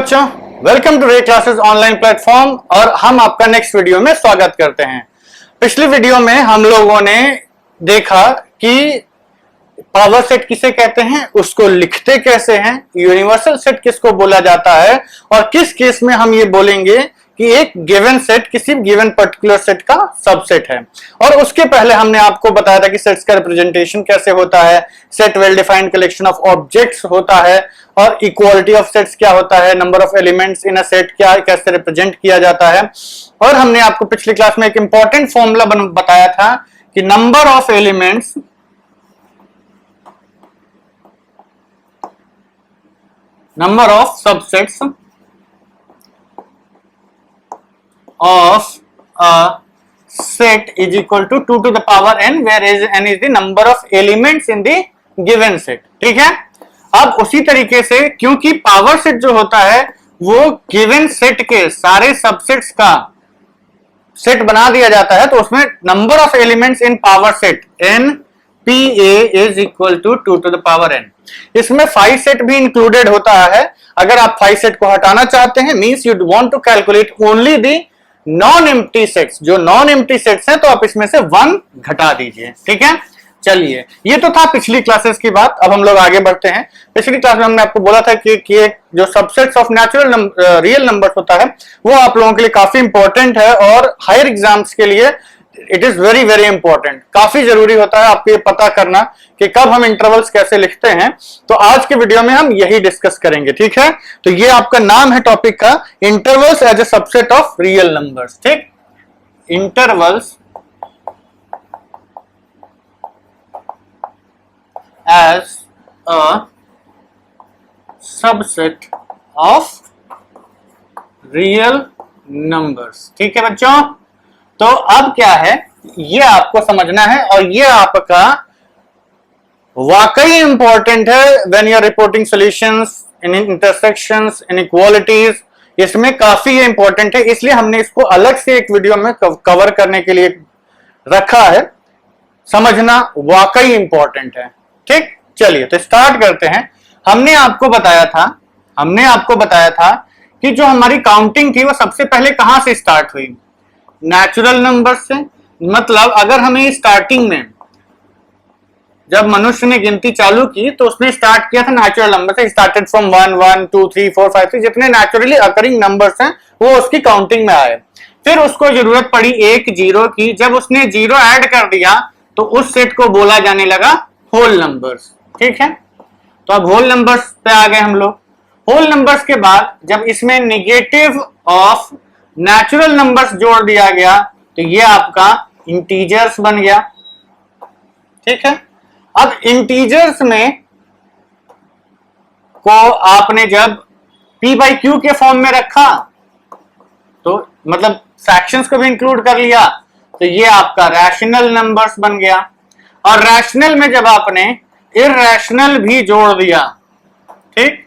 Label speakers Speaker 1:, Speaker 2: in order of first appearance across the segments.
Speaker 1: बच्चों, welcome to रे classes online platform और हम आपका नेक्स्ट वीडियो में स्वागत करते हैं। पिछली वीडियो में हम लोगों ने देखा कि पावर सेट किसे कहते हैं, उसको लिखते कैसे हैं, यूनिवर्सल सेट किसको बोला जाता है और किस केस में हम ये बोलेंगे कि एक गिवन सेट किसी गिवन पर्टिकुलर सेट का सबसेट है। और उसके पहले हमने आपको बताया था कि सेट्स का रिप्रेजेंटेशन कैसे होता है, set well defined collection of objects होता है और इक्वालिटी ऑफ सेट्स क्या होता है, number of elements in a set क्या कैसे रिप्रेजेंट किया जाता है। और हमने आपको पिछली क्लास में एक इंपॉर्टेंट फॉर्मूला बताया था कि number of elements number of subsets of a set is equal to 2 to the power n, where n is the number of elements in the given set। ठीक है, अब उसी तरीके से क्योंकि पावर सेट जो होता है वो गिवन सेट के सारे सबसेट्स का सेट बना दिया जाता है, तो उसमें number of elements in power set n PA is equal to 2 to the power n। इसमें 5 सेट भी इंक्लूडेड होता है। अगर आप 5 सेट को हटाना चाहते हैं, means you want to calculate only the non empty sets, जो नॉन एम्प्टी सेट्स हैं, तो आप इसमें से 1 घटा दीजिए। ठीक है, चलिए, ये तो था पिछली क्लासेस की बात। अब हम लोग आगे बढ़ते हैं। पिछली क्लास में हमने आपको बोला था कि जो subsets of natural real numbers होता है वो आप लोगों के लिए काफी इंपॉर्टेंट है और हायर एग्जाम्स के लिए it is very very important. काफी जरूरी होता है आपको ये पता करना कि कब हम इंटरवल्स कैसे लिखते हैं। तो आज के वीडियो में हम यही डिस्कस करेंगे। ठीक है, तो ये आपका नाम है टॉपिक का, intervals as a subset of real numbers. ठीक, intervals as a subset of real numbers. ठीक है बच्चों, तो अब क्या है ये आपको समझना है और ये आपका वाकई इंपॉर्टेंट है when you are reporting solutions in intersections inequalities. इसमें काफी ये इंपॉर्टेंट है, इसलिए हमने इसको अलग से एक वीडियो में कवर करने के लिए रखा है। समझना वाकई इंपॉर्टेंट है। ठीक, चलिए तो स्टार्ट करते हैं। हमने आपको बताया था कि जो हमारी काउंटिंग थी वो सबसे पहले कहां से स्टार्ट हुई, नेचुरल नंबर से। मतलब अगर हमें स्टार्टिंग में जब मनुष्य ने गिनती चालू की तो उसने स्टार्ट किया था नेचुरल नंबर से, स्टार्टेड फ्रॉम 1 1 2 3 4 5 6, जितने नेचुरली अकरिंग नंबर्स हैं वो उसकी काउंटिंग में आए। फिर उसको जरूरत पड़ी एक जीरो की, जब उसने जीरो ऐड कर दिया तो उस सेट को बोला जाने लगा होल नंबर्स। ठीक है, तो अब होल नंबर्स पे आ गए हम लोग। होल नंबर्स के बाद जब इसमें निगेटिव ऑफ नेचुरल नंबर्स जोड़ दिया गया तो ये आपका इंटीजर्स बन गया। ठीक है, अब इंटीजर्स में को आपने जब p बाई क्यू के फॉर्म में रखा तो मतलब फ्रैक्शंस को भी इंक्लूड कर लिया, तो ये आपका रैशनल नंबर्स बन गया। और रैशनल में जब आपने इरैशनल भी जोड़ दिया, ठीक,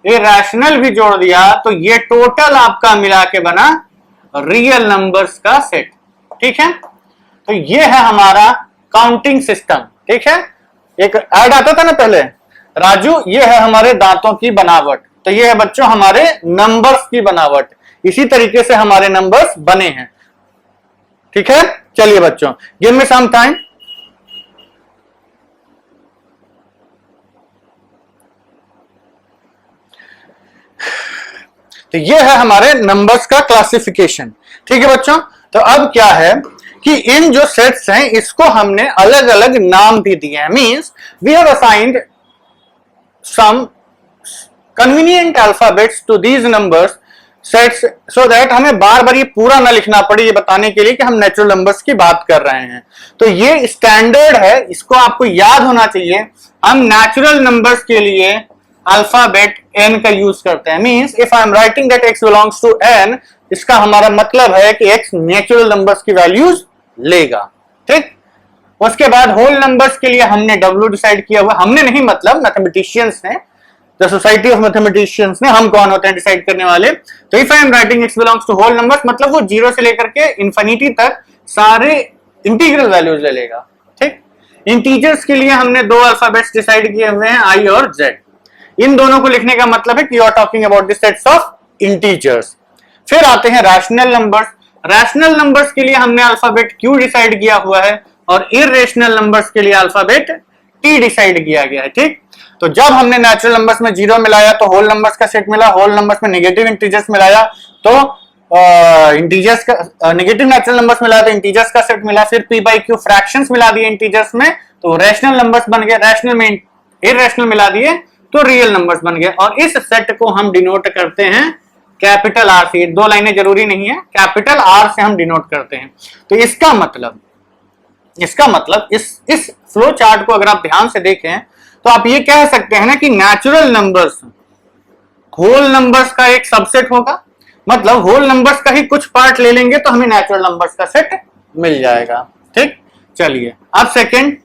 Speaker 1: इरैशनल भी जोड़ दिया, तो ये टोटल आपका मिला के बना रियल नंबर्स का सेट। ठीक है, तो ये है हमारा काउंटिंग सिस्टम। ठीक है, एक ऐड आता था ना पहले, राजू ये है हमारे दांतों की बनावट, तो ये है बच्चों हमारे नंबर्स की बनावट। इसी तरीके से हमारे नंबर्स बने हैं। ठीक है, चलिए बच्चों, गिव मी सम टाइम। तो ये है हमारे नंबर्स का क्लासिफिकेशन। ठीक है बच्चों, तो अब क्या है कि इन जो सेट्स हैं इसको हमने अलग अलग नाम भी दिए हैं। Means we have assigned some convenient alphabets to these numbers sets so that हमें बार बार ये पूरा ना लिखना पड़े, ये बताने के लिए कि हम नेचुरल नंबर्स की बात कर रहे हैं। तो ये स्टैंडर्ड है, इसको आपको याद होना चाहिए। हम नेचुरल नंबर्स के लिए अल्फाबेट n का यूज करते हैं। Means if I am writing that x belongs to n, इसका हमारा मतलब है कि x नेचुरल नंबर्स की वैल्यूज लेगा। ठीक, उसके बाद होल नंबर्स के लिए हमने w डिसाइड किया हुआ, हमने नहीं मतलब मैथमेटिशियंस ने, द सोसाइटी ऑफ मैथमेटिशियंस ने, हम कौन होते हैं डिसाइड करने वाले। तो if I am writing x belongs to whole numbers, मतलब वो जीरो से लेकर के इंफिनिटी तक सारे इंटीग्रल वैल्यूज ले लेगा। ठीक, इंटीजर्स के लिए हमने दो अल्फाबेट्स डिसाइड किए हुए हैं, i और z। इन दोनों को लिखने का मतलब है कि you are talking about the sets of integers. फिर आते हैं रैशनल नंबर्स। रैशनल नंबर्स के लिए हमने अल्फाबेट Q डिसाइड किया हुआ है और इरेशनल नंबर्स के लिए अल्फाबेट T डिसाइड किया गया है। ठीक, तो जब हमने नेचुरल नंबर्स में 0 मिलाया तो होल नंबर्स का सेट मिला, होल नंबर्स में नेगेटिव इंटीजर्स मिलाया तो इंटीजर्स का, नेगेटिव नेचुरल नंबर्स मिलाया तो इंटीजर्स का सेट मिला। फिर P by Q फ्रैक्शंस मिला दिए इंटीजर्स में तो रैशनल नंबर्स बन गए, रैशनल में इरेशनल मिला दिए तो रियल नंबर्स बन गए। और इस सेट को हम डिनोट करते हैं कैपिटल आर से। दो लाइनें जरूरी नहीं है, कैपिटल आर से हम डिनोट करते हैं। तो इसका मतलब इस फ्लो चार्ट को अगर आप ध्यान से देखें तो आप ये कह सकते हैं ना कि नेचुरल नंबर्स होल नंबर्स का एक सबसेट होगा। मतलब होल नंबर्स का ही कुछ पार्ट ले लेंगे तो हमें नेचुरल नंबर्स का सेट मिल जाएगा। ठीक, चलिए अब सेकंड,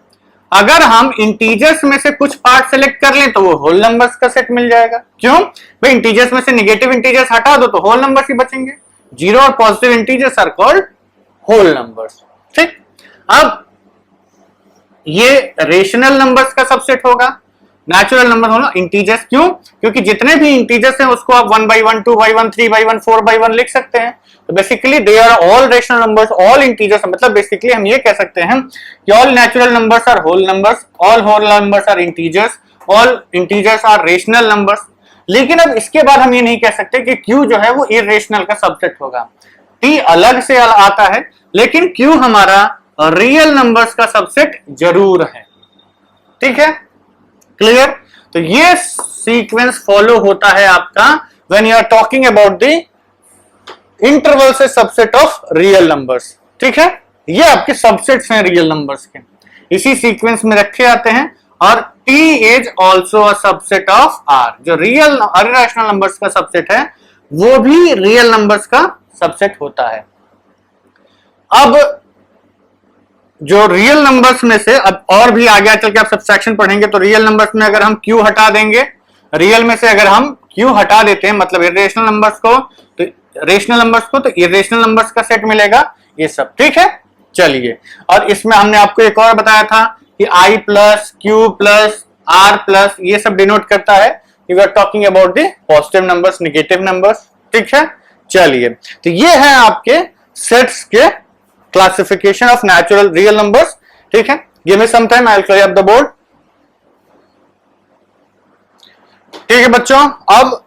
Speaker 1: अगर हम इंटीजर्स में से कुछ पार्ट सेलेक्ट कर लें तो वो होल नंबर्स का सेट मिल जाएगा। क्यों भाई, इंटीजर्स में से नेगेटिव इंटीजर्स हटा दो तो होल नंबर्स ही बचेंगे। जीरो और positive integers are called whole numbers. ठीक, अब ये रेशनल नंबर्स का सबसेट होगा, नेचुरल नंबर होना इंटीजर्स। क्यों, क्योंकि जितने भी इंटीजर्स हैं उसको आप 1 by 1, 2 by 1, 3 by 1, 4 by 1 लिख सकते हैं। तो basically they are all rational numbers, all integers. मतलब बेसिकली हम ये कह सकते हैं कि all natural numbers are whole numbers, all whole numbers are integers, all integers are rational numbers. लेकिन अब इसके बाद हम ये नहीं कह सकते कि Q जो है वो इरेशनल का सबसेट होगा। T अलग से आता है लेकिन Q हमारा रियल नंबर्स का सबसेट जरूर है। ठीक है, क्लियर। तो ये सीक्वेंस फॉलो होता है आपका when you are talking about the interval से सबसेट ऑफ रियल नंबर्स। ठीक है, ये आपके सबसेट्स हैं रियल नंबर्स के, इसी सीक्वेंस में रखे जाते हैं। और T is also a subset of R। जो रियल इरेशनल नंबर्स का सबसेट है वो भी रियल नंबर्स का सबसेट होता है। अब जो रियल नंबर्स में से, अब और भी आगे चल के आप सब्सट्रैक्शन पढ़ेंगे तो रियल नंबर्स में अगर हम Q हटा देंगे, रियल में से अगर हम Q हटा देते हैं मतलब इरेशनल नंबर्स को, तो रेशनल नंबर्स को, तो इरेशनल नंबर्स का सेट मिलेगा। ये सब ठीक है, चलिए। और इसमें हमने आपको एक और बताया था कि I plus Q plus R plus ये सब डिनोट करता है we are talking about the positive numbers, negative numbers. ठीक है, चलिए। तो ये है आपके सेट्स के classification of natural real numbers. ठीक है, give me some time, I will clear up the board. ठीक है बच्चों, अब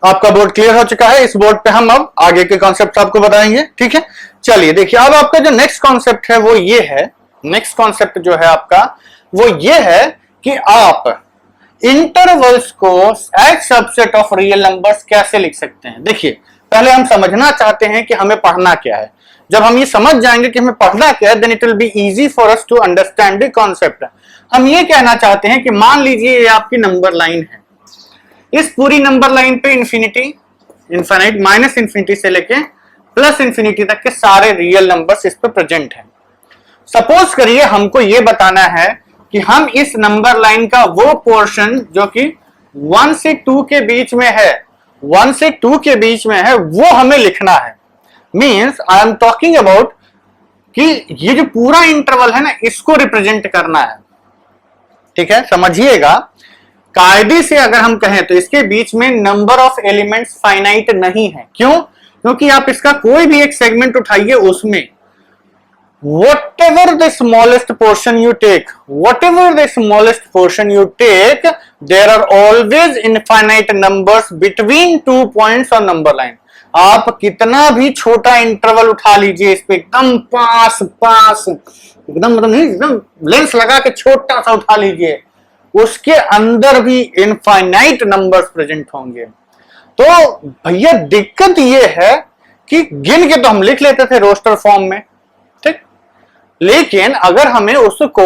Speaker 1: आपका बोर्ड क्लियर हो चुका है। इस बोर्ड पे हम अब आगे के कॉन्सेप्ट आपको बताएंगे। ठीक है, चलिए देखिए, अब आपका जो नेक्स्ट कॉन्सेप्ट है वो ये है, नेक्स्ट कॉन्सेप्ट जो है आपका वो ये है कि आप इंटरवल्स को as subset of real numbers कैसे लिख सकते हैं। देखिए, पहले हम समझना चाहते हैं कि हमें पढ़ना क्या है। जब हम ये समझ जाएंगे कि हमें पढ़ना क्या है, then it will be easy for us to understand the concept. हम ये कहना चाहते हैं कि मान लीजिए ये आपकी नंबर लाइन है, इस पूरी नंबर लाइन पे इनफाइनाइट माइनस इंफिनिटी से लेके प्लस इंफिनिटी तक के सारे रियल नंबर्स इस पे प्रेजेंट हैं। सपोज करिए हमको ये बताना है कि हम इस नंबर लाइन का वो पोर्शन जो कि 1 से 2 के बीच में है, 1 से 2 के बीच में है, वो हमें लिखना है। Means I am talking about कि ये जो पूरा इंटरवल है ना, इसको रिप्रेजेंट करना है। ठीक है, समझिएगा, कायदे से अगर हम कहें तो इसके बीच में नंबर ऑफ एलिमेंट्स फाइनाइट नहीं है। क्यों, क्योंकि आप इसका कोई भी एक सेगमेंट उठाइए, उसमें whatever the smallest portion you take, there are always infinite numbers between 2 points on number line। आप कितना भी छोटा इंटरवल उठा लीजिए, इस पे एकदम पास एकदम मतलब नहीं, एकदम लेंस लगा के छोटा सा उठा लीजिए, उसके अंदर भी इनफाइनाइट नंबर्स प्रेजेंट होंगे। तो भैया दिक्कत ये है कि गिन के तो हम लिख लेते थे रोस्टर फॉर्म में, ठीक, लेकिन अगर हमें उसको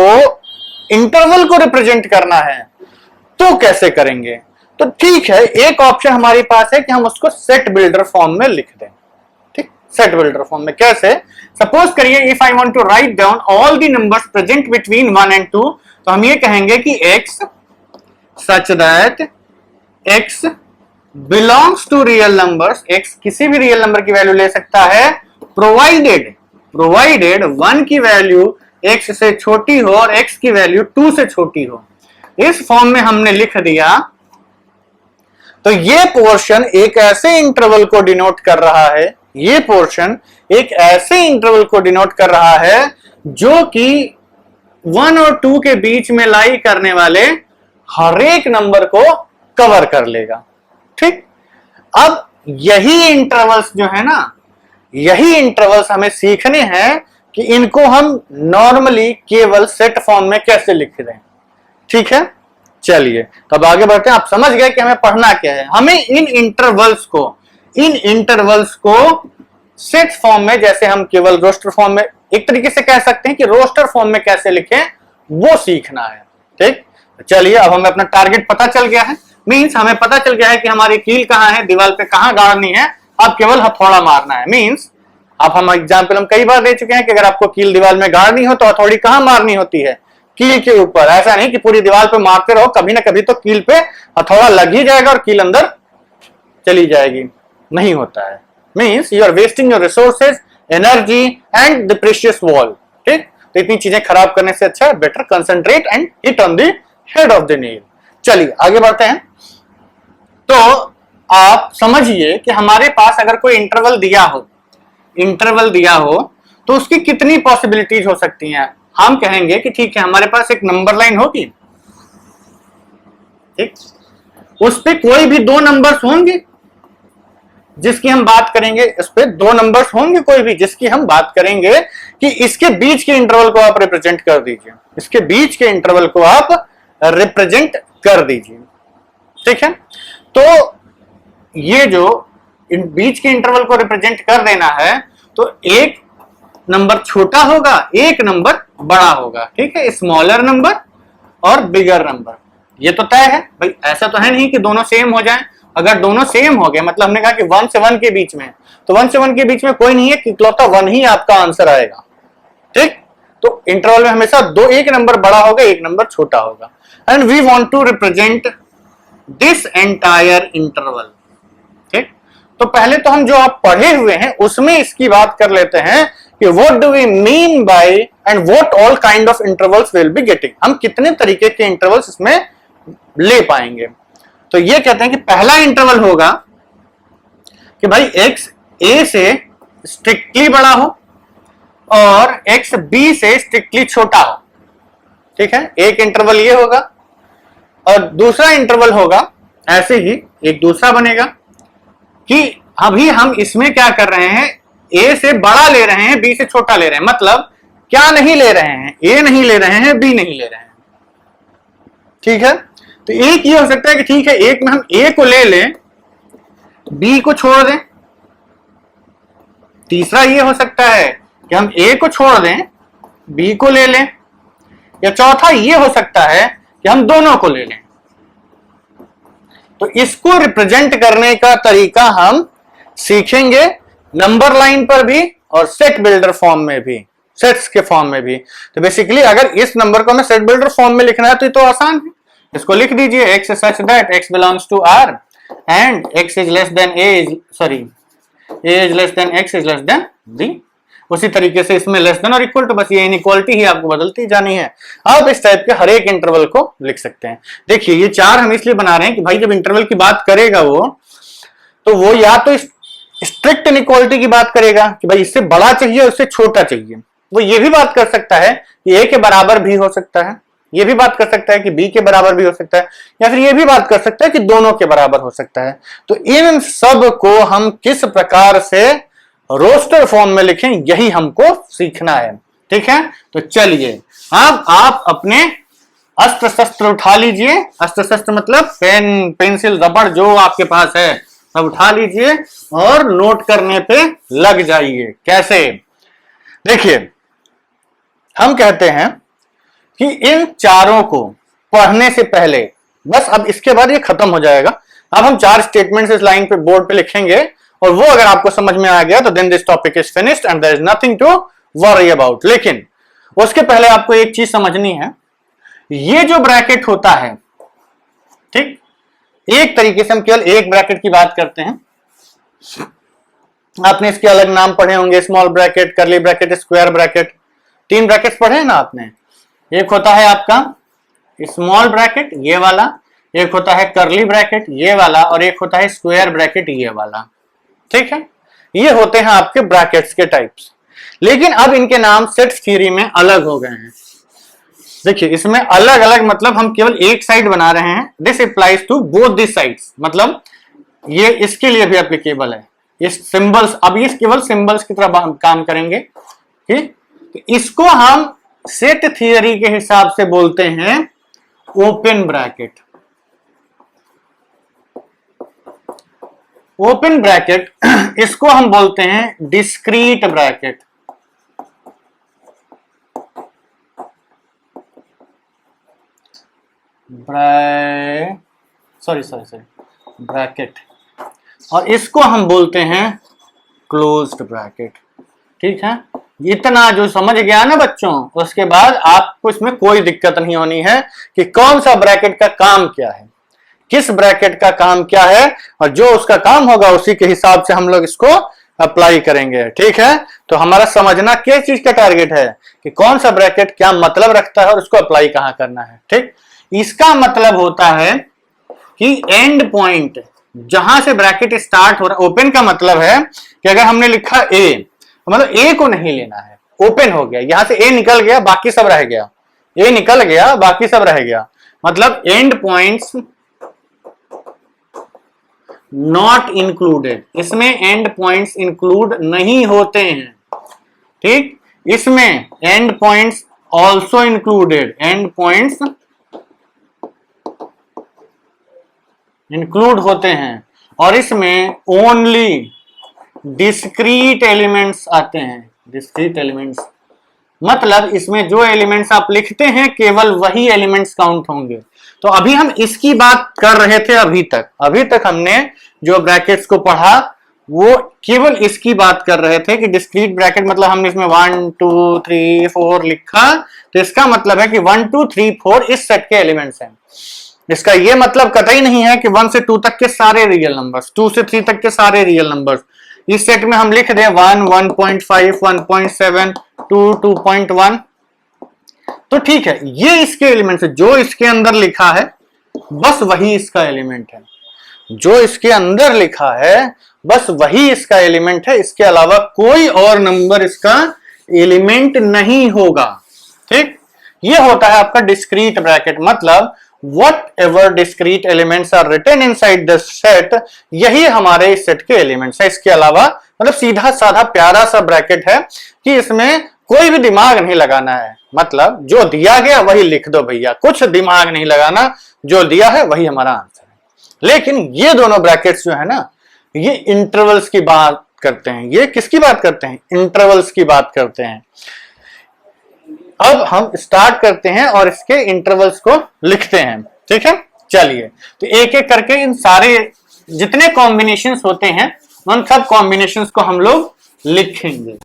Speaker 1: इंटरवल को रिप्रेजेंट करना है तो कैसे करेंगे। तो ठीक है, एक ऑप्शन हमारे पास है कि हम उसको सेट बिल्डर फॉर्म में लिख दें। ठीक, सेट बिल्डर फॉर्म में कैसे, सपोज करिए if I want to write down all the numbers present between 1 and 2, तो हम ये कहेंगे कि x such that x belongs to real numbers, x किसी भी रियल नंबर की वैल्यू ले सकता है, प्रोवाइडेड 1 की वैल्यू x से छोटी हो और x की वैल्यू 2 से छोटी हो। इस फॉर्म में हमने लिख दिया तो ये पोर्शन एक ऐसे इंटरवल को डिनोट कर रहा है, ये पोर्शन एक ऐसे इंटरवल को डिनोट कर रहा है जो कि 1 और 2 के बीच में लाई करने वाले हर एक नंबर को कवर कर लेगा। ठीक, अब यही इंटरवल्स जो है ना, यही इंटरवल्स हमें सीखने हैं कि इनको हम नॉर्मली केवल सेट फॉर्म में कैसे लिख दें। ठीक है, चलिए तब आगे बढ़ते हैं। आप समझ गए कि हमें पढ़ना क्या है। हमें इन इंटरवल्स को सेट फॉर्म में, जैसे हम केवल रोस्टर फॉर्म में, एक तरीके से कह सकते हैं कि रोस्टर फॉर्म में कैसे लिखें, वो सीखना है। ठीक, चलिए अब हमें अपना टारगेट पता चल गया है, मींस हमें पता चल गया है कि हमारी कील कहां है, दीवार पे कहां गाड़नी है, अब केवल हथौड़ा मारना है। मींस अब हम एग्जाम्पल हम कई बार दे चुके हैं कि अगर आपको कील दीवार में गाड़नी हो तो हथौड़ी कहां मारनी होती है, कील के ऊपर। ऐसा नहीं कि पूरी दीवार पे मारते रहो, कभी ना कभी तो कील पे हथौड़ा लग ही जाएगा और कील अंदर चली जाएगी, नहीं होता है। Means you are wasting your resources, energy and the precious wall. ठीक, तो इतनी चीजें खराब करने से अच्छा है better concentrate and hit on the head of the nail. चलिए आगे बढ़ते हैं। तो आप समझिए कि हमारे पास अगर कोई इंटरवल दिया हो तो उसकी कितनी पॉसिबिलिटीज हो सकती हैं। हम कहेंगे कि ठीक है, हमारे पास एक नंबर लाइन होगी, ठीक, उस पे कोई भी 2 नंबर्स होंगे जिसकी हम बात करेंगे, इस पे 2 नंबर्स होंगे कोई भी जिसकी हम बात करेंगे कि इसके बीच के इंटरवल को आप रिप्रेजेंट कर दीजिए, इसके बीच के इंटरवल को आप रिप्रेजेंट कर दीजिए। ठीक है, तो ये जो इन बीच के इंटरवल को रिप्रेजेंट कर देना है, तो एक नंबर छोटा होगा, एक नंबर बड़ा होगा। ठीक है, स्मॉलर नंबर और बिगर नंबर, ये तो तय है भाई। ऐसा तो है नहीं कि दोनों सेम हो जाएं। अगर दोनों सेम हो गए, मतलब हमने कहा कि 1 से 1 के बीच में, तो 1 से 1 के बीच में कोई नहीं है कि इकलौता 1 ही आपका आंसर आएगा। ठीक, तो इंटरवल में हमेशा एक नंबर बड़ा होगा, एक नंबर छोटा होगा। And we want to represent this entire interval. ठीक, तो पहले तो हम जो आप पढ़े हुए हैं उसमें इसकी बात कर लेते हैं कि what do we mean by and what all kind of intervals will be getting. हम कितने तरीके के इंटरवल्स इसमें ले पाएंगे। तो ये कहते हैं कि पहला इंटरवल होगा कि भाई x a से स्ट्रिक्टली बड़ा हो और x b से स्ट्रिक्टली छोटा हो। ठीक है, एक इंटरवल ये होगा। और दूसरा इंटरवल होगा, ऐसे ही एक दूसरा बनेगा कि अभी हम इसमें क्या कर रहे हैं, a से बड़ा ले रहे हैं, b से छोटा ले रहे हैं। मतलब क्या नहीं ले रहे हैं, a नहीं ले रहे हैं, b नहीं ले रहे हैं। ठीक है, तो एक ये हो सकता है कि ठीक है, एक में हम a को ले लें, b को छोड़ दें। तीसरा ये हो सकता है कि हम a को छोड़ दें, b को ले लें। या चौथा ये हो सकता है कि हम दोनों को ले लें। तो इसको रिप्रेजेंट करने का तरीका हम सीखेंगे नंबर लाइन पर भी और सेट बिल्डर फॉर्म में भी, सेट्स के फॉर्म में भी। तो बेसिकली अगर इस नंबर को हमें सेट बिल्डर फॉर्म में लिखना है तो ये तो आसान है। इसको लिख दीजिए, x such that x belongs to r and x is less than a is less than x is less than b। उसी तरीके से इसमें लेस देन और इक्वल टू, बस ये इनइक्वालिटी ही आपको बदलती जानी है। आप इस टाइप के हर एक इंटरवल को लिख सकते हैं। देखिए ये 4 हम इसलिए बना रहे हैं कि भाई जब इंटरवल की बात करेगा वो या तो स्ट्रिक्ट इनइक्वालिटी की बात करेगा कि भाई इससे बड़ा चाहिए और इससे छोटा चाहिए। वो ये भी बात कर सकता है कि a के बराबर भी हो सकता है, ये भी बात कर सकता है कि b के बराबर भी हो सकता है, या फिर ये भी बात कर सकता है कि दोनों के बराबर हो सकता है। तो इन सब को हम किस प्रकार से रोस्टर फॉर्म में लिखें, यही हमको सीखना है। ठीक है, तो चलिए अब आप अपने अस्त्र शस्त्र उठा लीजिए। अस्त्र शस्त्र मतलब पेन, पेंसिल, रबड़ जो आपके पास है सब उठा लीजिए और नोट करने पे लग जाइए। कैसे, देखिए हम कहते हैं कि इन चारों को पढ़ने से पहले, बस अब इसके बाद ये खत्म हो जाएगा। अब हम 4 स्टेटमेंट्स इस लाइन पे बोर्ड पे लिखेंगे और वो अगर आपको समझ में आ गया तो then this topic is finished and there is nothing to worry about. लेकिन उसके पहले आपको एक चीज समझनी है, ये जो ब्रैकेट होता है, ठीक, एक तरीके से हम केवल एक ब्रैकेट की बात करते हैं। आपने इसके अलग नाम पढ़े होंगे, small bracket, curly bracket, square bracket. 3 brackets पढ़े हैं ना आपने। एक होता है आपका स्मॉल ब्रैकेट ये वाला, एक होता है कर्ली ब्रैकेट ये वाला, और एक होता है स्क्वायर ब्रैकेट ये वाला। ठीक है, ये होते हैं आपके ब्रैकेट्स के टाइप्स। लेकिन अब इनके नाम सेट थ्योरी में अलग हो गए हैं। देखिए इसमें अलग अलग मतलब हम केवल एक साइड बना रहे हैं, this applies to both this sides, मतलब ये इसके लिए भी एप्लीकेबल है। इस सिंबल्स, अब ये केवल सिंबल्स की तरह काम करेंगे। ठीक, तो इसको हम सेट थियरी के हिसाब से बोलते हैं ओपन ब्रैकेट। ओपन ब्रैकेट इसको हम बोलते हैं डिस्क्रीट ब्रैकेट। ब्रैकेट, और इसको हम बोलते हैं क्लोज्ड ब्रैकेट। ठीक है, इतना जो समझ गया ना बच्चों, उसके बाद आपको इसमें कोई दिक्कत नहीं होनी है कि कौन सा ब्रैकेट का काम क्या है, किस ब्रैकेट का काम क्या है, और जो उसका काम होगा उसी के हिसाब से हम लोग इसको अप्लाई करेंगे। ठीक है, तो हमारा समझना किस चीज का टारगेट है कि कौन सा ब्रैकेट क्या मतलब रखता है और उसको अप्लाई कहां करना है। ठीक, इसका मतलब होता है कि एंड पॉइंट जहां से ब्रैकेट स्टार्ट हो रहा है, ओपन का मतलब है कि अगर हमने लिखा ए, मतलब ए को नहीं लेना है, ओपन हो गया, यहां से ए निकल गया बाकी सब रह गया, ए निकल गया बाकी सब रह गया, मतलब एंड पॉइंट्स नॉट इंक्लूडेड, इसमें एंड पॉइंट्स इंक्लूड नहीं होते हैं। ठीक, इसमें and points also included, and points include होते हैं, और इसमें ओनली डिस्क्रीट एलिमेंट्स आते हैं। डिस्क्रीट एलिमेंट्स मतलब इसमें जो एलिमेंट्स आप लिखते हैं केवल वही एलिमेंट्स काउंट होंगे। तो अभी हम इसकी बात कर रहे थे, अभी तक हमने जो ब्रैकेट्स को पढ़ा वो केवल इसकी बात कर रहे थे कि डिस्क्रीट ब्रैकेट मतलब हमने इसमें 1 2 3 4 लिखा, तो इसका मतलब है कि 1 2 3 4 इस सेट के एलिमेंट्स हैं। इसका ये मतलब कतई नहीं है कि 1 से 2 तक के सारे रियल नंबर्स, 2 से 3 तक के सारे रियल नंबर्स इस सेट में हम लिख दें 1 1.5 1.7 2 2.1, तो ठीक है, ये इसके एलिमेंट्स है। जो इसके अंदर लिखा है बस वही इसका एलिमेंट है, जो इसके अंदर लिखा है बस वही इसका एलिमेंट है, इसके अलावा कोई और नंबर इसका एलिमेंट नहीं होगा। ठीक, ये होता है आपका डिस्क्रीट ब्रैकेट, मतलब whatever discrete elements are written inside the set, यही हमारे इस सेट के एलिमेंट्स है। इसके अलावा मतलब सीधा साधा प्यारा सा ब्रैकेट है कि इसमें कोई भी दिमाग नहीं लगाना है, मतलब जो दिया गया वही लिख दो भैया, कुछ दिमाग नहीं लगाना, जो दिया है वही हमारा आंसर है। लेकिन ये दोनों ब्रैकेट्स जो है ना, ये इंटरवल्स की बात करते हैं। ये किसकी बात करते हैं? इंटरवल्स की बात करते हैं। अब हम स्टार्ट करते हैं और इसके इंटरवल्स को लिखते हैं। ठीक है, चलिए तो एक एक करके इन सारे जितने कॉम्बिनेशंस होते हैं उन सब कॉम्बिनेशंस को हम लोग लिखेंगे।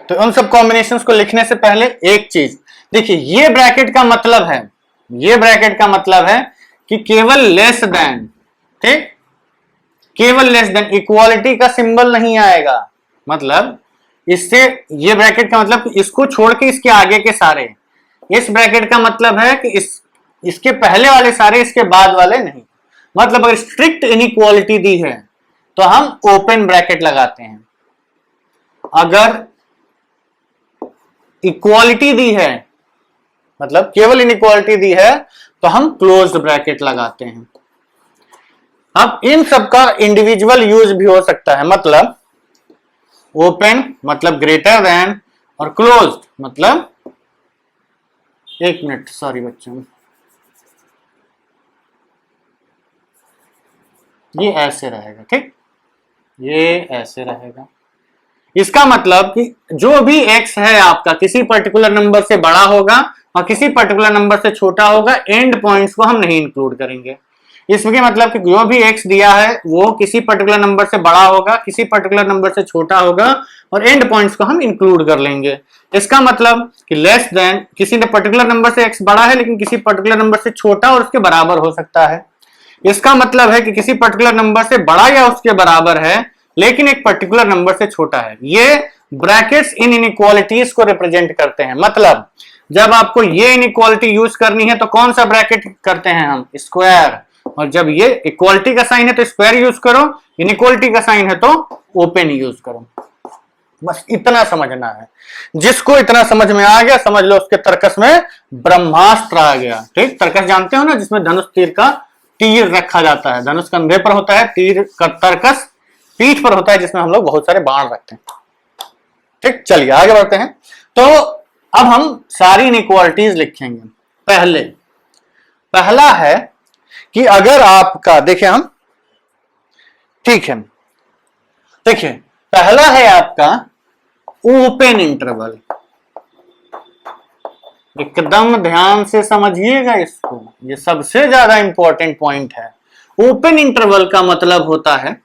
Speaker 1: तो उन सब कॉम्बिनेशंस को लिखने से पहले एक चीज देखिए, ये ब्रैकेट का मतलब है, ये ब्रैकेट का मतलब है कि केवल लेस देन, ठीक, केवल लेस देन, इक्वालिटी का सिंबल नहीं आएगा। मतलब इससे ये ब्रैकेट का मतलब इसको छोड़ के इसके आगे के सारे, इस ब्रैकेट का मतलब है कि इसके पहले वाले सारे, इसके बाद वाले नहीं। मतलब अगर स्ट्रिक्ट इनइक्वालिटी दी है तो हम ओपन ब्रैकेट लगाते हैं, अगर इक्वालिटी दी है मतलब केवल इनइक्वालिटी दी है तो हम क्लोज्ड ब्रैकेट लगाते हैं। अब इन सब का इंडिविजुअल यूज भी हो सकता है, मतलब ओपन मतलब ग्रेटर देन और क्लोज्ड मतलब, एक मिनट सॉरी बच्चों, ये ऐसे रहेगा, ठीक, ये ऐसे रहेगा। इसका मतलब कि जो भी x है आपका किसी पर्टिकुलर नंबर से बड़ा होगा और किसी पर्टिकुलर नंबर से छोटा होगा, एंड पॉइंट्स को हम नहीं इंक्लूड करेंगे। इसमें मतलब कि जो भी x दिया है वो किसी पर्टिकुलर नंबर से बड़ा होगा, किसी पर्टिकुलर नंबर से छोटा होगा, और एंड पॉइंट्स को हम इंक्लूड कर लेंगे। इसका मतलब कि लेस देन, किसी ने पर्टिकुलर नंबर से x बड़ा है लेकिन किसी पर्टिकुलर नंबर से छोटा और उसके बराबर हो सकता है। इसका मतलब है कि किसी पर्टिकुलर नंबर से बड़ा या उसके बराबर है लेकिन एक पर्टिकुलर नंबर से छोटा है। ये ब्रैकेट्स इन इनइक्वालिटीज को रिप्रेजेंट करते हैं। मतलब जब आपको ये इनइक्वालिटी यूज करनी है तो कौन सा ब्रैकेट करते हैं हम, स्क्वायर, और जब ये इक्वालिटी का साइन है तो स्क्वायर यूज करो, इनइक्वालिटी का साइन है तो ओपन यूज करो। बस इतना समझना है। जिसको इतना समझ में आ गया समझ लो उसके तर्कस में ब्रह्मास्त्र आ गया। ठीक, तर्कस जानते हो ना, जिसमें धनुष तीर का तीर रखा जाता है, धनुष कंधे पर होता है, तीर का तर्कस पीठ पर होता है, जिसमें हम लोग बहुत सारे बाण रखते हैं। ठीक, चलिए आगे बढ़ते हैं। तो अब हम सारी इनइक्वालिटीज लिखेंगे। पहला है कि अगर आपका, देखिए हम, ठीक है, देखिए पहला है आपका ओपन इंटरवल। एकदम ध्यान से समझिएगा इसको, ये सबसे ज्यादा इंपॉर्टेंट पॉइंट है। ओपन इंटरवल का मतलब होता है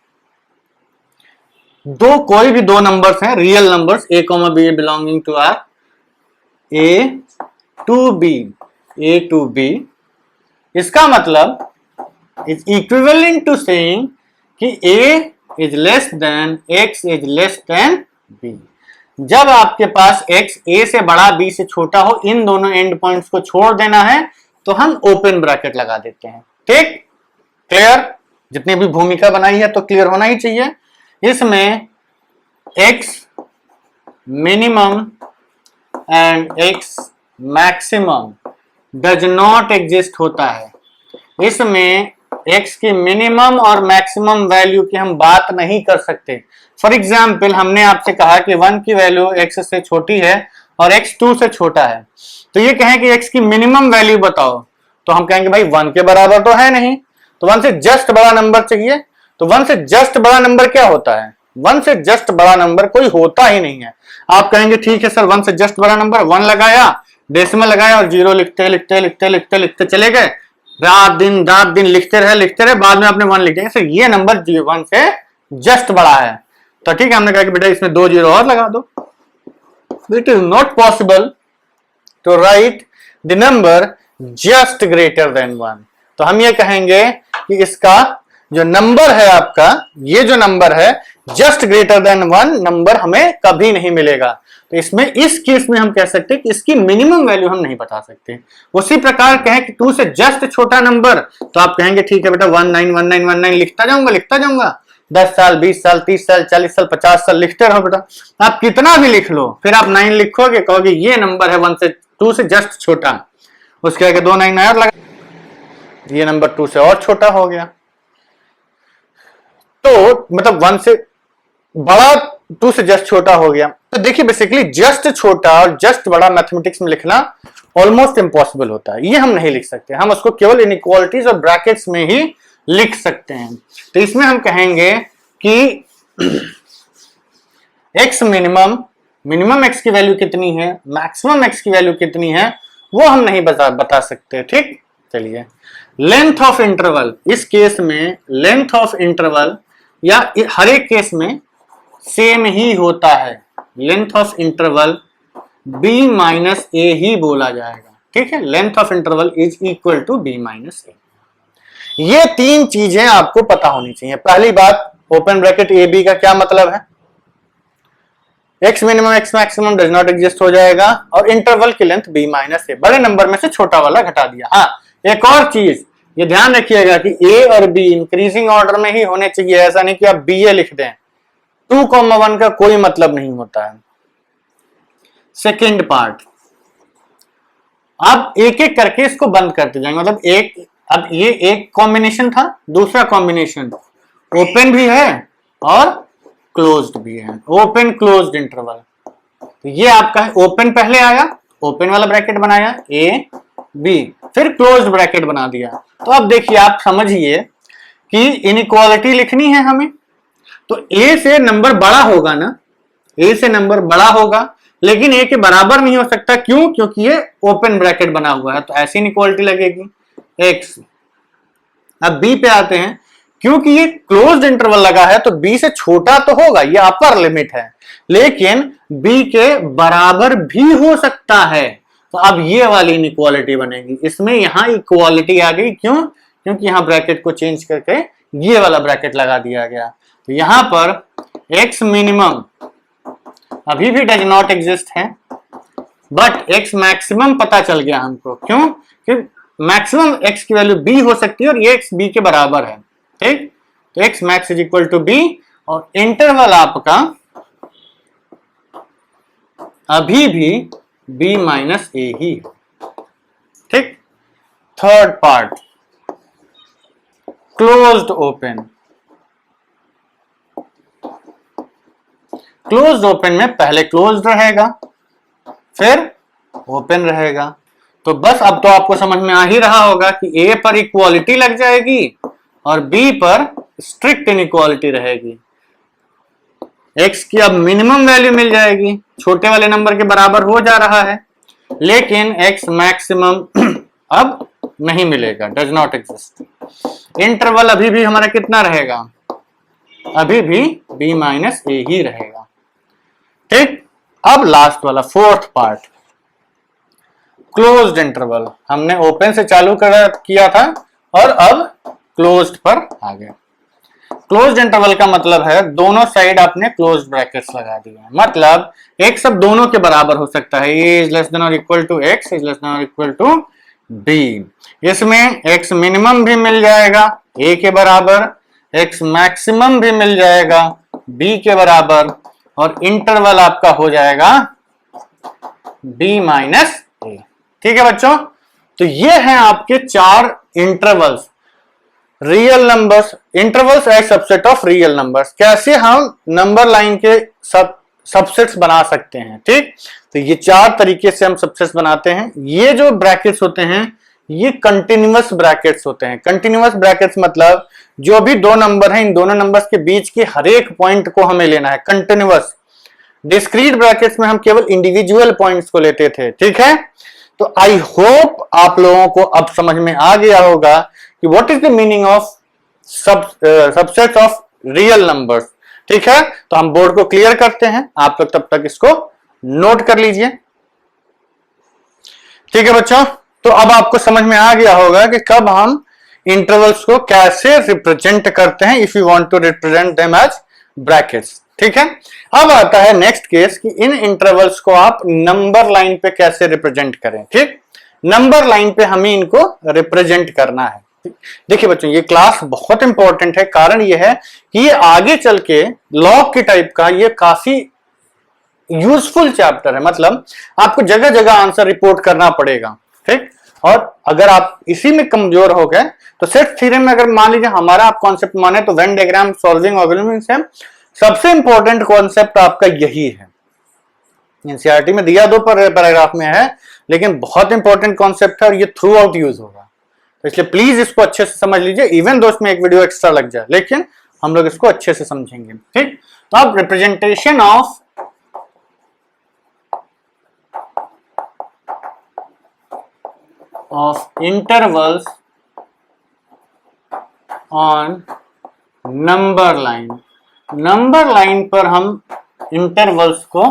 Speaker 1: कोई भी दो नंबर्स हैं, real numbers, a, b belonging to R, a to b, इसका मतलब इज इक्विवेलेंट टू सेइंग कि a is less than x is less than b। जब आपके पास x a से बड़ा b से छोटा हो, इन दोनों एंड पॉइंट्स को छोड़ देना है तो हम ओपन ब्रैकेट लगा देते हैं। ठीक, क्लियर? जितनी भी भूमिका बनाई है तो क्लियर होना ही चाहिए। इसमें x minimum and x maximum does not exist होता है। इसमें x की मिनिमम और मैक्सिमम वैल्यू की हम बात नहीं कर सकते। फॉर एग्जाम्पल हमने आपसे कहा कि 1 की वैल्यू x से छोटी है और x 2 से छोटा है, तो ये कहें कि x की मिनिमम वैल्यू बताओ, तो हम कहेंगे भाई 1 के बराबर तो है नहीं, तो 1 से जस्ट बड़ा नंबर चाहिए। तो 1 से जस्ट बड़ा नंबर क्या होता है? 1 से जस्ट बड़ा नंबर कोई होता ही नहीं है। आप कहेंगे ठीक है सर, 1 से जस्ट बड़ा नंबर, 1 लगाया, डेसिमल लगाया और 0 लिखते लिखते लिखते लिखते लिखते चले गए, रात दिन लिखते रहे, बाद में आपने 1 लिख दिया। सर ये नंबर 1 से जस्ट बड़ा है, तो ठीक है, हमने कहा कि बेटा इसमें 2 0 और लगा दो। It is not possible to write the number just greater than 1। तो हम ये कहेंगे कि इसका जो नंबर है आपका, ये जो नंबर है जस्ट ग्रेटर देन 1 नंबर हमें कभी नहीं मिलेगा। तो इसमें, इस केस में हम कह सकते हैं कि इसकी मिनिमम वैल्यू हम नहीं बता सकते। उसी प्रकार कहें कि 2 से जस्ट छोटा नंबर, तो आप कहेंगे ठीक है बेटा 191919 लिखता जाऊंगा, 10 साल 20 साल 30 साल 40 साल 50 साल लिखते रहो बेटा। आप कितना भी लिख लो, फिर आप 9 लिखोगे, कहोगे ये नंबर है 2 से जस्ट छोटा, उसके आगे 2 9 और लगा, ये नंबर 2 से और छोटा हो गया। तो मतलब 1 से बड़ा 2 से जस्ट छोटा हो गया। तो देखिए बेसिकली जस्ट छोटा और जस्ट बड़ा मैथमेटिक्स में लिखना ऑलमोस्ट इम्पॉसिबल होता है, ये हम नहीं लिख सकते। हम उसको केवल इनइक्वालिटीज और ब्रैकेट्स में ही लिख सकते हैं। तो इसमें हम कहेंगे कि x मिनिमम x की वैल्यू कितनी है, मैक्सिमम x की वैल्यू कितनी है, वो हम नहीं बता सकते। ठीक, चलिए लेंथ ऑफ इंटरवल, इस केस में लेंथ ऑफ इंटरवल या हर एक केस में सेम ही होता है। Length of interval b minus a ही बोला जाएगा। ठीक है, length of interval is equal to b minus a। ये 3 चीजें आपको पता होनी चाहिए। पहली बात, ओपन ब्रैकेट ए बी का क्या मतलब है, x minimum x maximum does not exist हो जाएगा, और इंटरवल की लेंथ b माइनस a, बड़े नंबर में से छोटा वाला घटा दिया। हाँ, एक और चीज ये ध्यान रखिएगा कि a और b इंक्रीजिंग ऑर्डर में ही होने चाहिए, ऐसा नहीं कि आप ba लिख दें। 2,1 का कोई मतलब नहीं होता है। सेकेंड पार्ट, अब एक एक करके इसको बंद करते जाएंगे। मतलब अब ये एक कॉम्बिनेशन था, दूसरा कॉम्बिनेशन ओपन भी है और क्लोज्ड भी है, ओपन क्लोज्ड इंटरवल। तो ये आपका है, ओपन पहले आया, ओपन वाला ब्रैकेट बनाया a b, फिर क्लोज्ड ब्रैकेट बना दिया। तो अब देखिए, आप समझिए कि इनइक्वालिटी लिखनी है हमें, तो a से नंबर बड़ा होगा ना, a से नंबर बड़ा होगा, लेकिन a के बराबर नहीं हो सकता। क्यों? क्योंकि ये ओपन ब्रैकेट बना हुआ है, तो ऐसी इनइक्वालिटी लगेगी x। अब b पे आते हैं, क्योंकि ये क्लोज्ड इंटरवल लगा है तो b से छोटा तो होगा, ये अपर लिमिट है, लेकिन b के बराबर भी हो सकता है। तो अब ये वाली इनइक्वालिटी बनेगी। इसमें यहां इक्वालिटी आ गई, क्यों? क्योंकि यहां ब्रैकेट को चेंज करके ये वाला ब्रैकेट लगा दिया गया। तो यहां पर x मिनिमम अभी भी डज नॉट एग्जिस्ट है, बट x मैक्सिमम पता चल गया हमको। क्यों? कि मैक्सिमम x की वैल्यू b हो सकती है और ये x b के बराबर है। ठीक, तो x max is equal to b और इंटरवल आपका अभी भी b माइनस ए ही है। ठीक, third part closed open. Closed open में पहले क्लोज्ड रहेगा फिर ओपन रहेगा। तो बस अब तो आपको समझ में आ ही रहा होगा कि ए पर इक्वालिटी लग जाएगी और बी पर स्ट्रिक्ट इनइक्वालिटी रहेगी। एक्स की अब मिनिमम वैल्यू मिल जाएगी, छोटे वाले नंबर के बराबर हो जा रहा है, लेकिन एक्स मैक्सिमम अब नहीं मिलेगा, डज नॉट एग्जिस्ट। इंटरवल अभी भी हमारा कितना रहेगा? अभी भी b माइनस ए ही रहेगा। ठीक, अब लास्ट वाला फोर्थ पार्ट क्लोज्ड इंटरवल। हमने ओपन से चालू किया था और अब क्लोज्ड पर आ गए। क्लोज्ड इंटरवल का मतलब है दोनों साइड आपने क्लोज्ड ब्रैकेट्स लगा दिए, मतलब x अब दोनों के बराबर हो सकता है, a इज लेस देन और equal to x is less than और इक्वल टू b। इसमें x मिनिमम भी मिल जाएगा a के बराबर, x मैक्सिमम भी मिल जाएगा b के बराबर और इंटरवल आपका हो जाएगा b माइनस ए। ठीक है बच्चों, तो ये हैं आपके चार intervals, real numbers, intervals as subset of real numbers. कैसे हम नंबर लाइन के सबसेट्स बना सकते हैं। ठीक, तो ये चार तरीके से हम सबसेट्स बनाते हैं। ये जो ब्रैकेट्स होते हैं ये कंटिन्यूअस ब्रैकेट्स होते हैं। कंटिन्यूअस ब्रैकेट्स मतलब जो भी दो नंबर हैं इन दोनों नंबर्स के बीच के हर एक पॉइंट को हमें लेना है, कंटिन्यूअस। डिस्क्रीट ब्रैकेट्स में हम केवल इंडिविजुअल पॉइंट्स को लेते थे। ठीक है, तो आई होप आप लोगों को अब समझ में आ गया होगा कि what is the meaning of subset of real numbers. ठीक है, तो हम बोर्ड को क्लियर करते हैं, आप लोग तब तक इसको नोट कर लीजिए। ठीक है बच्चों, तो अब आपको समझ में आ गया होगा कि कब हम इंटरवल्स को कैसे रिप्रेजेंट करते हैं if you want to represent them as brackets. ठीक है, अब आता है नेक्स्ट केस कि इन इंटरवल्स को आप नंबर लाइन पे कैसे रिप्रेजेंट करें। ठीक, नंबर लाइन पे हमें इनको रिप्रेजेंट करना है। देखिए बच्चों, ये क्लास बहुत इंपॉर्टेंट है, कारण ये है कि ये आगे चल के लॉग के टाइप का ये काफी यूजफुल चैप्टर है, मतलब आपको जगह जगह आंसर रिपोर्ट करना पड़ेगा। ठीक, और अगर आप इसी में कमजोर हो गए तो सेट थ्योरम में अगर मान लीजिए हमारा आप कॉन्सेप्ट माने तो वेन डायग्राम सॉल्विंग ऑर्गेनिज्म है, सबसे इंपॉर्टेंट कॉन्सेप्ट आपका यही है। एनसीईआरटी में दिया दो पैराग्राफ में है, लेकिन बहुत इंपॉर्टेंट कॉन्सेप्ट है और ये थ्रू आउट यूज होगा, तो इसलिए प्लीज इसको अच्छे से समझ लीजिए। इवन दो इसमें एक वीडियो एक्स्ट्रा लग जाए, लेकिन हम लोग इसको अच्छे से समझेंगे। ठीक, तो अब representation of intervals on number line. Number line पर हम इंटरवल्स को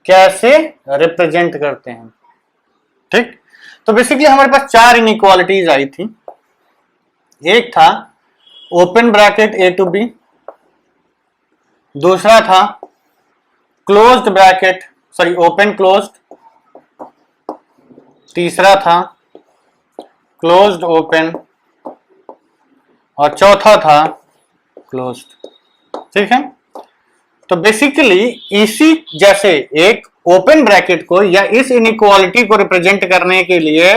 Speaker 1: कैसे रिप्रेजेंट करते हैं। ठीक, तो बेसिकली हमारे पास चार इनइक्वालिटीज आई थी। एक था open bracket A to B, दूसरा था क्लोज्ड ब्रैकेट ओपन क्लोज्ड, तीसरा था क्लोज्ड ओपन और चौथा था क्लोज्ड। ठीक है, तो बेसिकली इसी जैसे एक ओपन ब्रैकेट को या इस इनइक्वालिटी को रिप्रेजेंट करने के लिए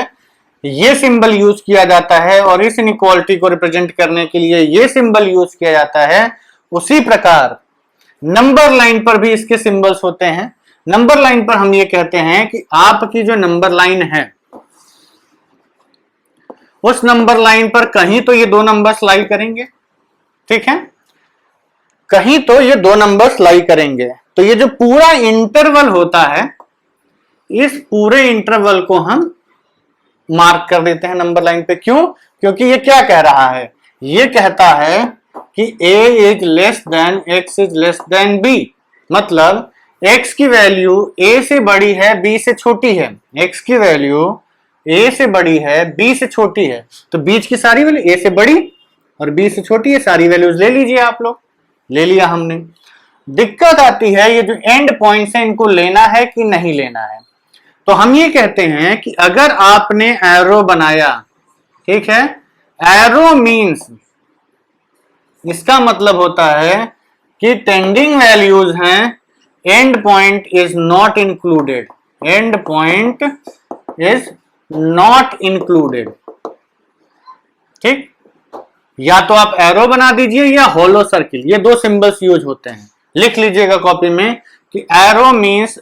Speaker 1: ये सिंबल यूज किया जाता है और इस इनइक्वालिटी को रिप्रेजेंट करने के लिए ये सिंबल यूज किया जाता है, उसी प्रकार नंबर लाइन पर भी इसके सिंबल्स होते हैं। नंबर लाइन पर हम ये कहते हैं कि आपकी जो नंबर लाइन है उस नंबर लाइन पर कहीं तो ये दो नंबर्स लाई करेंगे। ठीक है, कहीं तो ये दो नंबर्स लाई करेंगे। तो ये जो पूरा इंटरवल होता है, इस पूरे इंटरवल को हम मार्क कर देते हैं नंबर लाइन पे। क्यों? क्योंकि ये क्या कह रहा है, ये कहता है कि a is less than x is less than b, मतलब x की वैल्यू a से बड़ी है b से छोटी है। x की वैल्यू a से बड़ी है b से छोटी है, तो बीच की सारी वैल्यू a से बड़ी और b से छोटी है, सारी वैल्यूज ले लीजिए आप लोग। ले लिया हमने। दिक्कत आती है ये जो एंड पॉइंट्स है इनको लेना है कि नहीं लेना है। तो हम ये कहते हैं कि अगर आपने एरो बनाया, ठीक है, एरो मीन्स इसका मतलब होता है कि टेंडिंग वैल्यूज हैं, and point is not included, and point is not included. ठीक, या तो आप एरो बना दीजिए या होलो सर्किल, ये दो सिंबल्स यूज होते हैं, लिख लीजिएगा कॉपी में कि एरो मीन्स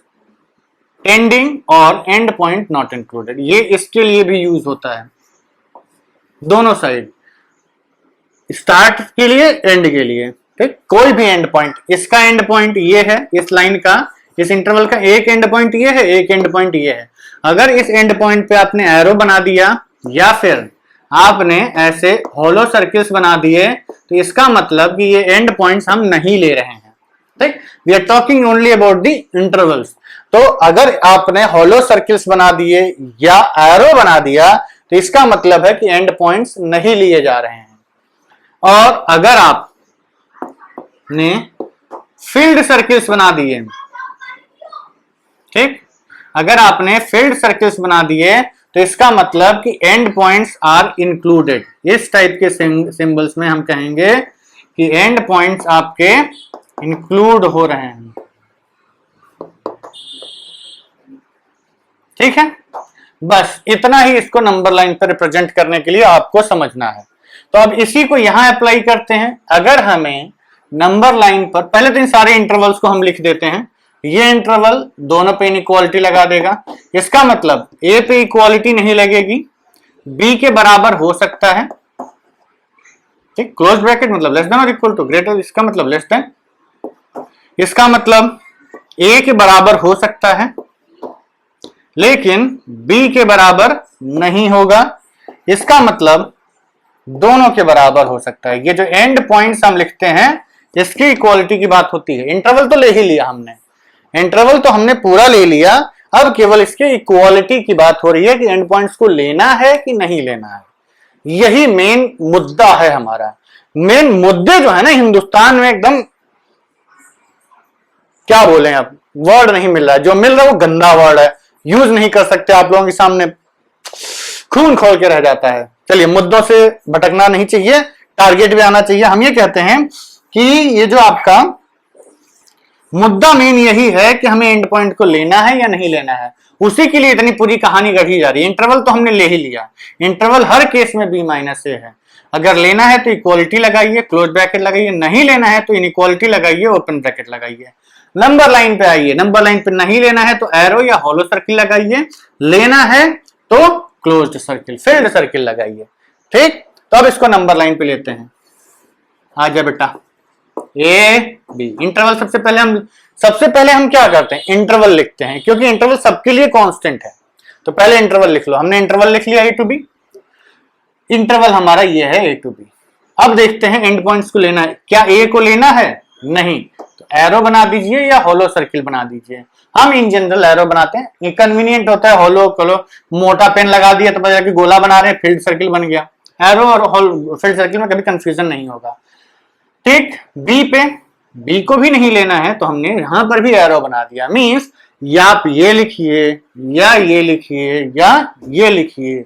Speaker 1: टेंडिंग और एंड पॉइंट नॉट इंक्लूडेड। ये इसके लिए भी यूज होता है, दोनों साइड, स्टार्ट के लिए एंड के लिए। ठीक, कोई भी एंड पॉइंट, इसका एंड पॉइंट ये है, इस लाइन का, इस इंटरवल का एक एंड पॉइंट ये है, एक एंड पॉइंट ये है। अगर इस एंड पॉइंट पे आपने एरो बना दिया या फिर आपने ऐसे होलो सर्किल्स बना दिए तो इसका मतलब कि ये एंड पॉइंट्स हम नहीं ले रहे हैं। ठीक, we are talking only about the intervals. तो अगर आपने होलो सर्किल्स बना दिए या एरो बना दिया तो इसका मतलब है कि एंड पॉइंट्स नहीं लिए जा रहे हैं। और अगर आपने फील्ड सर्किल्स बना दिए, ठीक, अगर आपने फील्ड सर्किल्स बना दिए तो इसका मतलब कि एंड पॉइंट्स आर इंक्लूडेड। इस टाइप के सिंबल्स में हम कहेंगे कि एंड पॉइंट्स आपके इंक्लूड हो रहे हैं। ठीक है, बस इतना ही इसको नंबर लाइन पर रिप्रेजेंट करने के लिए आपको समझना है। तो अब इसी को यहां अप्लाई करते हैं। अगर हमें नंबर लाइन पर, पहले तो इन सारे इंटरवल्स को हम लिख देते हैं, ये इंटरवल दोनों पे इनइक्वालिटी लगा देगा, इसका मतलब ए पे इक्वालिटी नहीं लगेगी, बी के बराबर हो सकता है, ठीक, क्लोज ब्रैकेट मतलब लेस देन और इक्वल टू, ग्रेटर इसका मतलब लेस देन, इसका मतलब ए के बराबर हो सकता है लेकिन बी के बराबर नहीं होगा, इसका मतलब दोनों के बराबर हो सकता है। ये जो एंड पॉइंट्स हम लिखते हैं इसकी इक्वालिटी की बात होती है। इंटरवल तो ले ही लिया हमने, इंटरवल तो हमने पूरा ले लिया, अब केवल इसके इक्वालिटी की बात हो रही है कि एंड पॉइंट्स को लेना है कि नहीं लेना है। यही मेन मुद्दा है हमारा। मेन मुद्दे जो है ना हिंदुस्तान में, एकदम क्या बोले, अब वर्ड नहीं मिल रहा है, जो मिल रहा है वो गंदा वर्ड है, यूज नहीं कर सकते, आप लोगों के सामने खून खोल के रह जाता है। चलिए, मुद्दों से भटकना नहीं चाहिए, टारगेट भी आना चाहिए। हम ये कहते हैं कि ये जो आपका मुद्दा मेन यही है कि हमें एंड पॉइंट को लेना है या नहीं लेना है, उसी के लिए इतनी पूरी कहानी गढ़ी जा रही है। इंटरवल तो हमने ले ही लिया, इंटरवल हर केस में बी माइनस ए है। अगर लेना है तो इक्वालिटी लगाइए, क्लोज ब्रैकेट लगाइए, नहीं लेना है तो इनइक्वालिटी लगाइए, ओपन ब्रैकेट लगाइए। नंबर लाइन पे आइए, नंबर लाइन पे नहीं लेना है तो एरो या होलो सर्किल लगाइए, लेना है तो क्लोज्ड सर्किल, फील्ड सर्किल लगाइए। ठीक, तो अब इसको नंबर लाइन पे लेते हैं। आ जा बेटा, ए बी इंटरवल। सबसे पहले हम क्या करते हैं, इंटरवल लिखते हैं, क्योंकि इंटरवल सबके लिए कांस्टेंट है। तो पहले इंटरवल लिख लो। हमने इंटरवल लिख लिया ए टू बी, इंटरवल हमारा ये है ए टू बी। अब देखते हैं एंड पॉइंट्स को लेना है, क्या ए को लेना है, नहीं, तो एरो बना दीजिए या होलो सर्किल बना दीजिए। हम इन जनरल एरो बनाते हैं, ये कन्वीनियंट होता है। होलो कलो, मोटा पेन लगा दिया तो पता कि गोला बना रहे हैं, फील्ड सर्किल बन गया। एरो और फील्ड सर्किल में कभी कंफ्यूजन नहीं होगा। ठीक, बी पे, बी को भी नहीं लेना है तो हमने यहां पर भी एरो बना दिया। मींस या आप ये लिखिए या ये लिखिए या ये लिखिए,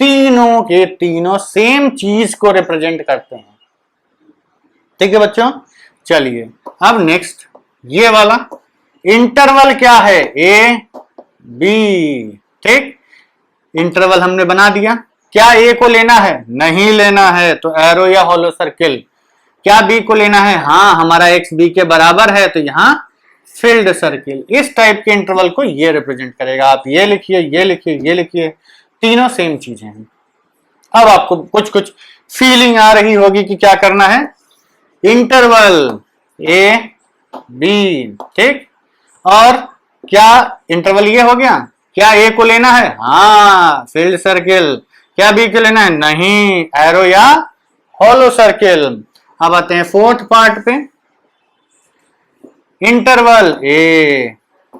Speaker 1: तीनों के तीनों सेम चीज को रिप्रेजेंट करते हैं। ठीक है बच्चों, चलिए अब नेक्स्ट ये वाला इंटरवल क्या है, ए बी। ठीक, इंटरवल हमने बना दिया। क्या ए को लेना है, नहीं लेना है तो एरो या होलो सर्किल। क्या बी को लेना है, हाँ, हमारा एक्स बी के बराबर है तो यहां फील्ड सर्किल। इस टाइप के इंटरवल को ये रिप्रेजेंट करेगा। आप ये लिखिए, ये लिखिए, ये लिखिए, तीनों सेम चीजें हैं। अब आपको कुछ कुछ फीलिंग आ रही होगी कि क्या करना है, इंटरवल ए बी। ठीक, और क्या इंटरवल ये हो गया, क्या ए को लेना है, हाँ, फील्ड सर्किल। क्या बी को लेना है, नहीं, एरो या होलो सर्किल। अब आते हैं फोर्थ पार्ट पे, इंटरवल ए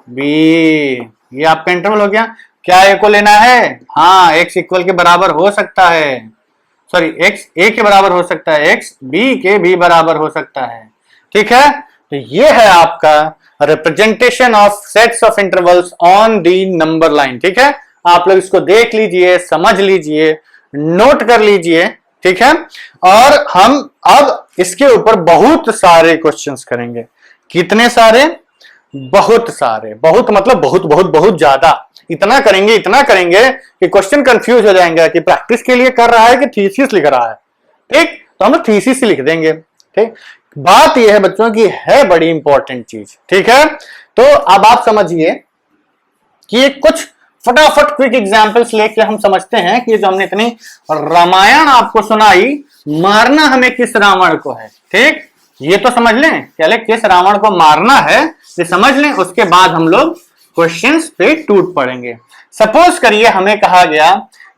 Speaker 1: बी, ये आपका इंटरवल हो गया। क्या ए को लेना है, हाँ, एक्स इक्वल के बराबर हो सकता है, सॉरी, एक्स ए के बराबर हो सकता है, एक्स बी के भी बराबर हो सकता है। ठीक है, तो ये है आपका representation of sets of intervals on the number line. ठीक है, आप लोग इसको देख लीजिए, समझ लीजिए, नोट कर लीजिए। ठीक है, और हम अब इसके ऊपर बहुत सारे क्वेश्चंस करेंगे। कितने सारे? बहुत सारे। बहुत मतलब बहुत बहुत बहुत ज्यादा। इतना करेंगे कि क्वेश्चन कंफ्यूज हो जाएंगे कि प्रैक्टिस के लिए कर रहा है कि थीसिस लिख रहा है। ठीक, तो हम लोग थीसिस लिख देंगे। ठीक, बात यह है बच्चों की है बड़ी इंपॉर्टेंट चीज। ठीक है, तो अब आप समझिए कि कुछ फटाफट क्विक एग्जांपल्स लेके हम समझते हैं कि जो हमने इतनी रामायण आपको सुनाई, मारना हमें किस रावण को है। ठीक, ये तो समझ लें, पहले किस रावण को मारना है ये समझ लें, उसके बाद हम लोग क्वेश्चंस पे टूट पड़ेंगे। सपोज करिए हमें कहा गया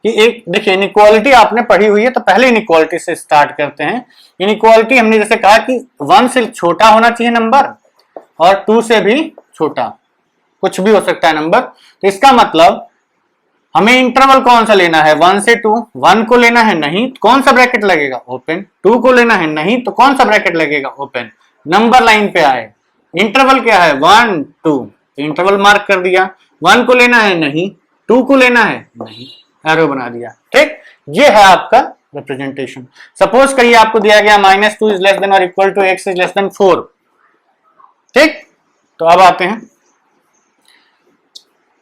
Speaker 1: कि एक, देखिए इनइक्वालिटी आपने पढ़ी हुई है तो पहले इनइक्वालिटी से स्टार्ट करते हैं। इनइक्वालिटी हमने जैसे कहा कि 1 से छोटा होना चाहिए नंबर और 2 से भी छोटा, कुछ भी हो सकता है नंबर। तो इसका मतलब हमें इंटरवल कौन सा लेना है? 1 से 2। 1 को लेना है नहीं तो कौन सा ब्रैकेट लगेगा? ओपन। 2 को लेना है नहीं तो कौन सा ब्रैकेट लगेगा? ओपन। नंबर लाइन पे आए, इंटरवल क्या है? 1 2, इंटरवल मार्क कर दिया। 1 को लेना है नहीं, 2 को लेना है नहीं, एरो बना दिया। ठीक, ये है आपका रिप्रेजेंटेशन। सपोज करिए आपको दिया गया -2 इज लेस देन और equal to x is less than 4। ठीक, तो अब आते हैं,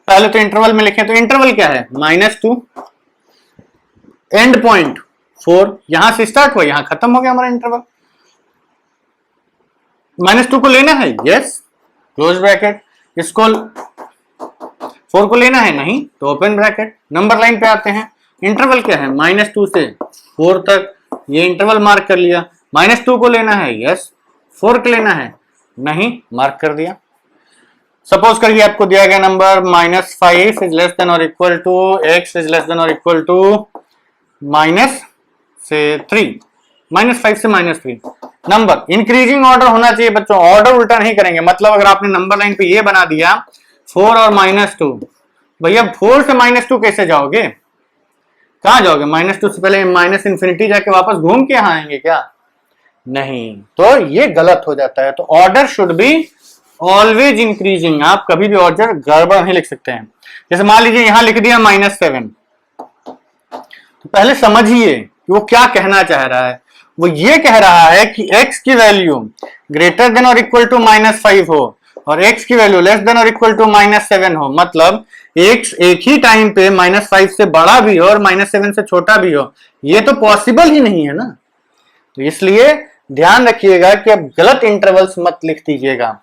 Speaker 1: पहले तो इंटरवल में लिखें। तो इंटरवल क्या है? -2, एंड पॉइंट 4, यहां से स्टार्ट हुआ यहां खत्म हो गया हमारा इंटरवल। -2 को लेना है, यस, क्लोज ब्रैकेट। इसको 4 को लेना है नहीं तो ओपन ब्रैकेट। नंबर लाइन पे आते हैं, इंटरवल क्या है? -2 से 4 तक, ये इंटरवल मार्क कर लिया। -2 को लेना है, यस। 4 को लेना है नहीं, मार्क कर दिया। सपोज करिए आपको दिया गया नंबर -5 इज लेस देन और equal to x is less than और इक्वल टू -3, -5 से -3। नंबर इंक्रीजिंग ऑर्डर होना चाहिए बच्चों, ऑर्डर उल्टा नहीं करेंगे। मतलब अगर आपने नंबर लाइन पे ये बना दिया 4 और -2, भैया 4 से -2 कैसे जाओगे? कहां जाओगे? -2 से पहले -∞ जाके वापस घूम के यहां आएंगे क्या? नहीं, तो ये गलत हो जाता है। तो order should be always increasing. आप कभी भी ऑर्डर गड़बड़ नहीं लिख सकते हैं। जैसे मान लीजिए यहां लिख दिया -7, तो पहले समझिए कि वो क्या कहना चाह रहा है। वो ये कह रहा है कि x की वैल्यू ग्रेटर देन और इक्वल टू -5 हो और x की वैल्यू लेस देन और इक्वल टू -7 हो। मतलब x एक ही टाइम पे -5 से बड़ा भी हो और -7 से छोटा भी हो, ये तो पॉसिबल ही नहीं है ना। तो इसलिए ध्यान रखिएगा कि अब गलत इंटरवल्स मत लिख दीजिएगा।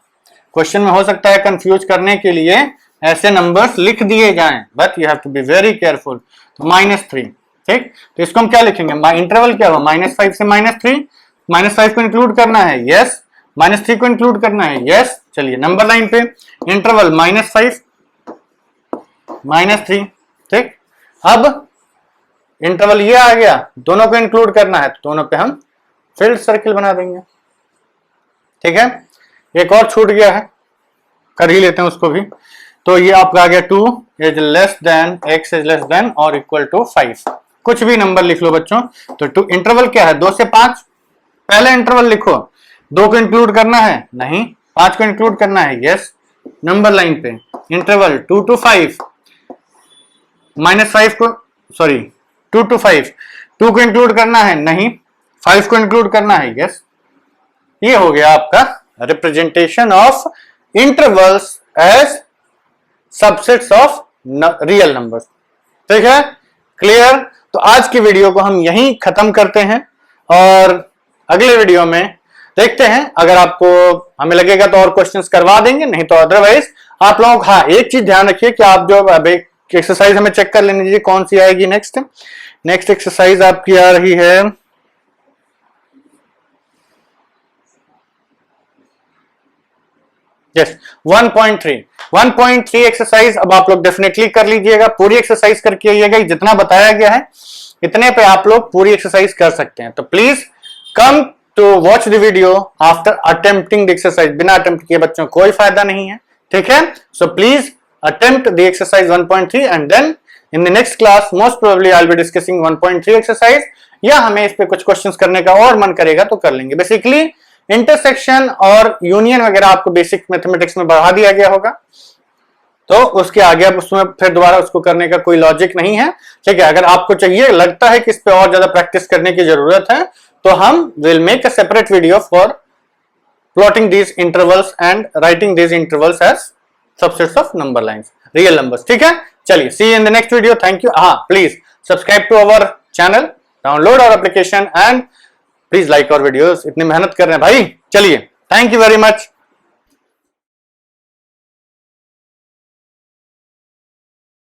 Speaker 1: क्वेश्चन में हो सकता है कंफ्यूज करने के लिए ऐसे नंबर्स लिख दिए जाएं, but you have to be very careful. तो -3, ठीक, तो इसको हम क्या लिखेंगे? इंटरवल क्या हुआ? -5 से -3। -5 को इंक्लूड करना है, यस। -3 को इंक्लूड करना है, यस। चलिए नंबर लाइन पे इंटरवल -5 -3, ठीक। अब इंटरवल ये आ गया, दोनों को इंक्लूड करना है तो दोनों पे हम फील्ड सर्किल बना देंगे। ठीक है, एक और छूट गया है, कर ही लेते हैं उसको भी। तो ये आपका आ गया 2 is less than x is less than और इक्वल टू 5। कुछ भी नंबर लिख लो बच्चों। तो 2 इंटरवल क्या है? 2 से 5। पहले इंटरवल लिखो, 2 को इंक्लूड करना है नहीं, 5 को इंक्लूड करना है, यस। नंबर लाइन पे इंटरवल 2 to 5, -5 को, सॉरी 2 to 5, 2 को इंक्लूड करना है नहीं, 5 को इंक्लूड करना है, यस। ये हो गया आपका representation of intervals as subsets of real numbers. ठीक है, क्लियर? तो आज की वीडियो को हम यहीं खत्म करते हैं और अगले वीडियो में देखते हैं। अगर आपको हमें लगेगा तो और क्वेश्चंस करवा देंगे, नहीं तो अदरवाइज आप लोग, हाँ एक चीज ध्यान रखिए कि आप जो अब एक एक्सरसाइज हमें चेक कर लेने दीजिए कौन सी आएगी नेक्स्ट एक्सरसाइज आपकी आ रही है यस 1.3 एक्सरसाइज। अब आप लोग डेफिनेटली कर लीजिएगा, पूरी एक्सरसाइज करके आइएगा। जितना बताया गया है इतने पे आप लोग पूरी एक्सरसाइज कर सकते हैं। तो please come to watch the video after attempting the exercise. बिना अटेम्प्ट किए बच्चों कोई फायदा नहीं है, ठीक है। So please attempt the exercise 1.3 and then in the next class most probably I will be discussing 1.3 exercise, या हमें इस पे कुछ क्वेश्चंस करने का और मन करेगा तो कर लेंगे। बेसिकली इंटरसेक्शन और यूनियन वगैरह आपको बेसिक मैथमेटिक्स में बढ़ा दिया गया होगा, तो उसके आगे अब उसमें फिर दोबारा उसको करने का कोई लॉजिक नहीं है। ठीक है, अगर आपको चाहिए, लगता है कि इस पे और ज्यादा प्रैक्टिस करने की जरूरत है, तो हम will make a separate video for plotting these intervals and writing these intervals as subsets of number lines, real numbers. ठीक है, चलिए, see you in the next video. Thank you. हाँ, please subscribe to our channel, download our application and please like our videos. इतनी मेहनत कर रहे हैं भाई, चलिए, थैंक यू वेरी मच।